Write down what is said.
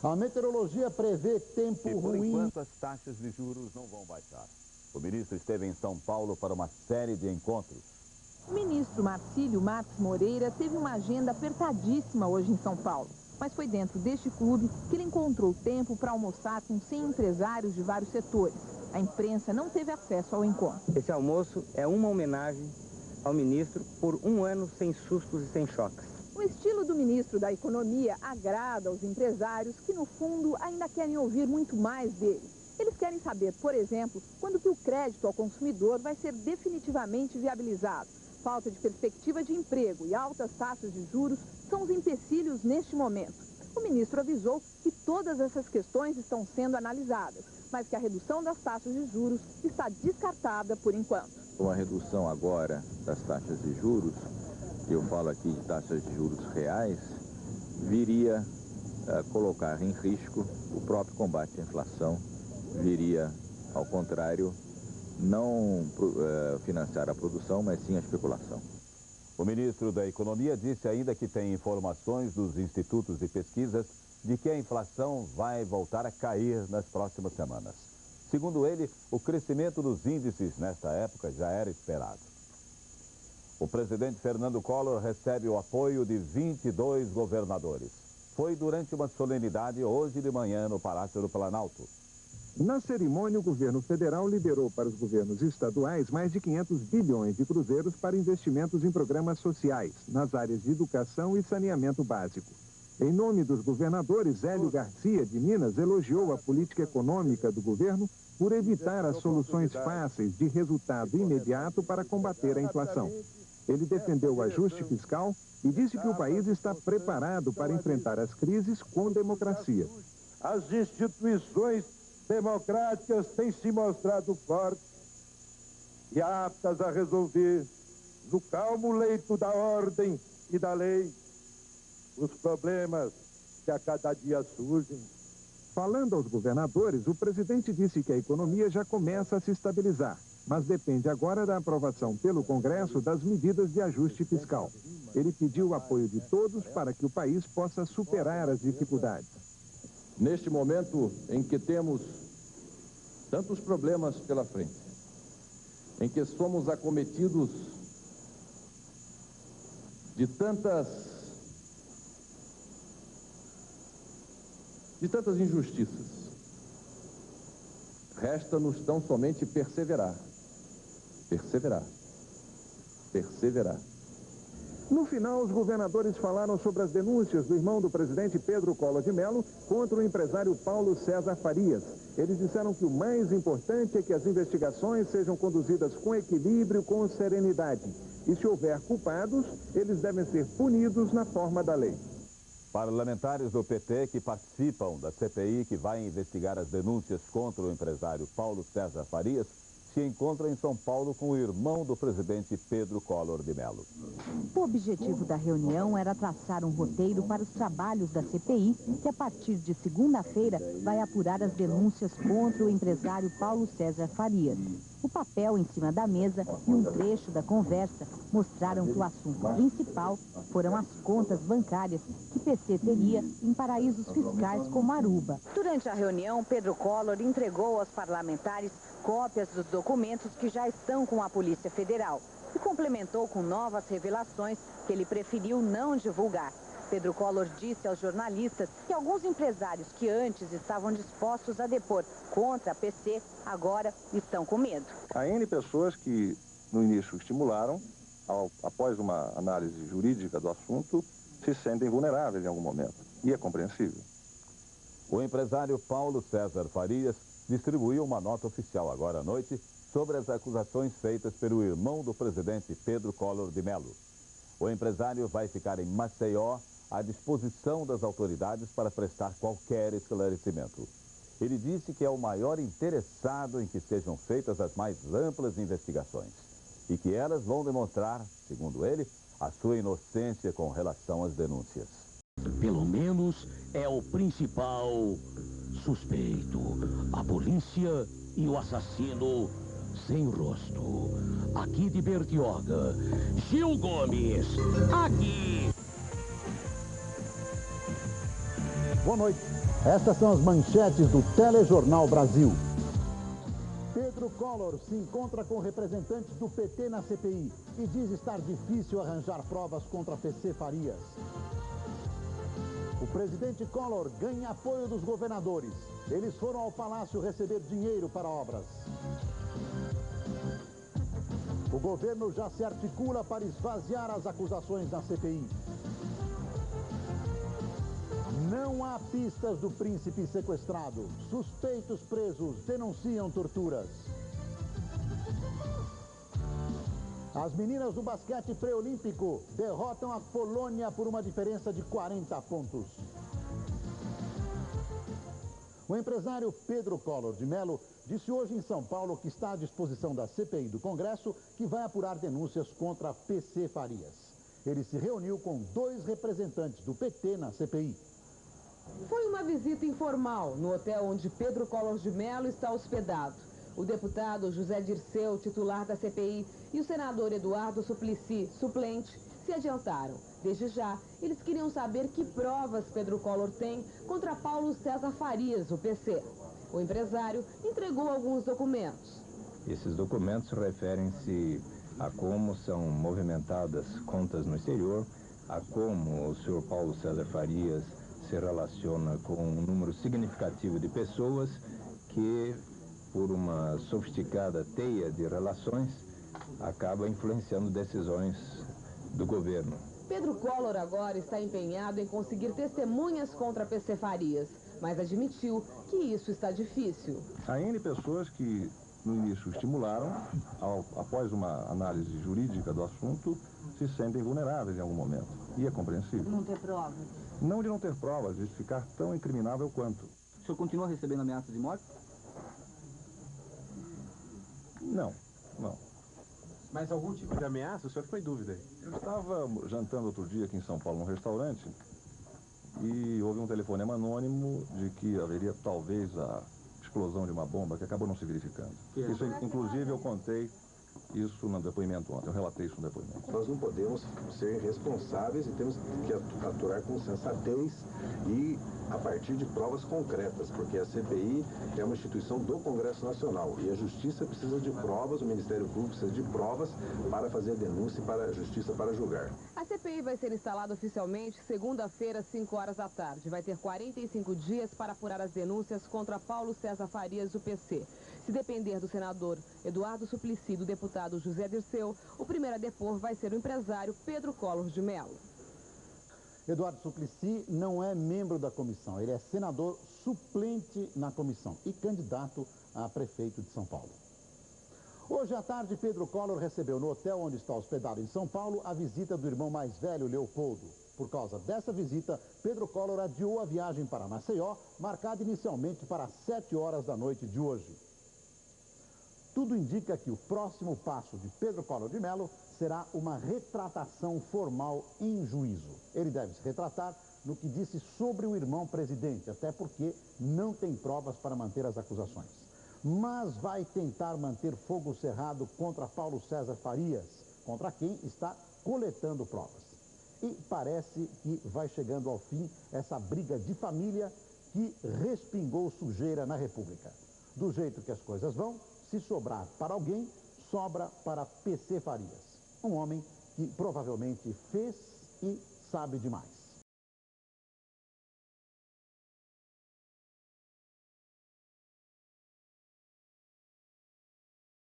A meteorologia prevê tempo ruim. Por enquanto, as taxas de juros não vão baixar. O ministro esteve em São Paulo para uma série de encontros. O ministro Marcílio Marques Moreira teve uma agenda apertadíssima hoje em São Paulo. Mas foi dentro deste clube que ele encontrou tempo para almoçar com 100 empresários de vários setores. A imprensa não teve acesso ao encontro. Esse almoço é uma homenagem ao ministro por um ano sem sustos e sem choques. O estilo do ministro da Economia agrada aos empresários que, no fundo, ainda querem ouvir muito mais dele. Eles querem saber, por exemplo, quando que o crédito ao consumidor vai ser definitivamente viabilizado. Falta de perspectiva de emprego e altas taxas de juros são os empecilhos neste momento. O ministro avisou que todas essas questões estão sendo analisadas, mas que a redução das taxas de juros está descartada por enquanto. Com a redução agora das taxas de juros, eu falo aqui de taxas de juros reais, viria a colocar em risco o próprio combate à inflação, viria, ao contrário, não financiar a produção, mas sim a especulação. O ministro da Economia disse ainda que tem informações dos institutos de pesquisas de que a inflação vai voltar a cair nas próximas semanas. Segundo ele, o crescimento dos índices nesta época já era esperado. O presidente Fernando Collor recebe o apoio de 22 governadores. Foi durante uma solenidade hoje de manhã no Palácio do Planalto. Na cerimônia, o governo federal liberou para os governos estaduais mais de 500 bilhões de cruzeiros para investimentos em programas sociais, nas áreas de educação e saneamento básico. Em nome dos governadores, Hélio Garcia, de Minas, elogiou a política econômica do governo por evitar as soluções fáceis de resultado imediato para combater a inflação. Ele defendeu o ajuste fiscal e disse que o país está preparado para enfrentar as crises com democracia. As instituições democráticas têm se mostrado fortes e aptas a resolver, no calmo leito da ordem e da lei, os problemas que a cada dia surgem. Falando aos governadores, o presidente disse que a economia já começa a se estabilizar, mas depende agora da aprovação pelo Congresso das medidas de ajuste fiscal. Ele pediu o apoio de todos para que o país possa superar as dificuldades. Neste momento em que temos tantos problemas pela frente, em que somos acometidos de tantas injustiças, resta-nos tão somente perseverar. No final, os governadores falaram sobre as denúncias do irmão do presidente Pedro Collor de Mello contra o empresário Paulo César Farias. Eles disseram que o mais importante é que as investigações sejam conduzidas com equilíbrio, com serenidade. E se houver culpados, eles devem ser punidos na forma da lei. Parlamentares do PT que participam da CPI que vai investigar as denúncias contra o empresário Paulo César Farias se encontra em São Paulo com o irmão do presidente Pedro Collor de Mello. O objetivo da reunião era traçar um roteiro para os trabalhos da CPI, que a partir de segunda-feira vai apurar as denúncias contra o empresário Paulo César Farias. O papel em cima da mesa e um trecho da conversa mostraram que o assunto principal foram as contas bancárias que PC teria em paraísos fiscais como Aruba. Durante a reunião, Pedro Collor entregou aos parlamentares cópias dos documentos que já estão com a Polícia Federal e complementou com novas revelações que ele preferiu não divulgar. Pedro Collor disse aos jornalistas que alguns empresários que antes estavam dispostos a depor contra a PC, agora estão com medo. Há N pessoas que no início estimularam, após uma análise jurídica do assunto, se sentem vulneráveis em algum momento. E é compreensível. O empresário Paulo César Farias distribuiu uma nota oficial agora à noite sobre as acusações feitas pelo irmão do presidente Pedro Collor de Mello. O empresário vai ficar em Maceió à disposição das autoridades para prestar qualquer esclarecimento. Ele disse que é o maior interessado em que sejam feitas as mais amplas investigações e que elas vão demonstrar, segundo ele, a sua inocência com relação às denúncias. Pelo menos é o principal suspeito. A polícia e o assassino sem rosto. Aqui de Bertioga, Gil Gomes, aqui. Boa noite. Estas são as manchetes do Telejornal Brasil. Pedro Collor se encontra com representantes do PT na CPI e diz estar difícil arranjar provas contra PC Farias. O presidente Collor ganha apoio dos governadores. Eles foram ao palácio receber dinheiro para obras. O governo já se articula para esvaziar as acusações na CPI. Não há pistas do príncipe sequestrado. Suspeitos presos denunciam torturas. As meninas do basquete pré-olímpico derrotam a Polônia por uma diferença de 40 pontos. O empresário Pedro Collor de Mello disse hoje em São Paulo que está à disposição da CPI do Congresso, que vai apurar denúncias contra PC Farias. Ele se reuniu com 2 representantes do PT na CPI. Foi uma visita informal no hotel onde Pedro Collor de Mello está hospedado. O deputado José Dirceu, titular da CPI, e o senador Eduardo Suplicy, suplente, se adiantaram. Desde já, eles queriam saber que provas Pedro Collor tem contra Paulo César Farias, o PC. O empresário entregou alguns documentos. Esses documentos referem-se a como são movimentadas contas no exterior, a como o senhor Paulo César Farias se relaciona com um número significativo de pessoas que, por uma sofisticada teia de relações, acaba influenciando decisões do governo. Pedro Collor agora está empenhado em conseguir testemunhas contra PC Farias, mas admitiu que isso está difícil. Há N pessoas que, no início, estimularam, após uma análise jurídica do assunto, se sentem vulneráveis em algum momento. E é compreensível. Não ter provas? Não de não ter provas, de ficar tão incriminável quanto. O senhor continua recebendo ameaças de morte? Não. Mas algum tipo de ameaça? O senhor ficou em dúvida aí? Eu estava jantando outro dia aqui em São Paulo, num restaurante, e houve um telefonema anônimo de que haveria talvez a explosão de uma bomba, que acabou não se verificando. Isso, inclusive, eu contei isso no depoimento ontem, eu relatei isso no depoimento. Nós não podemos ser responsáveis e temos que atuar com sensatez e a partir de provas concretas, porque a CPI é uma instituição do Congresso Nacional e a Justiça precisa de provas, o Ministério Público precisa de provas para fazer a denúncia e para a Justiça para julgar. A CPI vai ser instalada oficialmente segunda-feira, às 5 horas da tarde. Vai ter 45 dias para apurar as denúncias contra Paulo César Farias, do PC. Se depender do senador Eduardo Suplicy e do deputado José Dirceu, o primeiro a depor vai ser o empresário Pedro Collor de Mello. Eduardo Suplicy não é membro da comissão, ele é senador suplente na comissão e candidato a prefeito de São Paulo. Hoje à tarde, Pedro Collor recebeu no hotel onde está hospedado em São Paulo a visita do irmão mais velho, Leopoldo. Por causa dessa visita, Pedro Collor adiou a viagem para Maceió, marcada inicialmente para as 7 horas da noite de hoje. Tudo indica que o próximo passo de Pedro Collor de Mello será uma retratação formal em juízo. Ele deve se retratar no que disse sobre o irmão presidente, até porque não tem provas para manter as acusações. Mas vai tentar manter fogo cerrado contra Paulo César Farias, contra quem está coletando provas. E parece que vai chegando ao fim essa briga de família que respingou sujeira na República. Do jeito que as coisas vão, se sobrar para alguém, sobra para PC Farias. Um homem que provavelmente fez e sabe demais.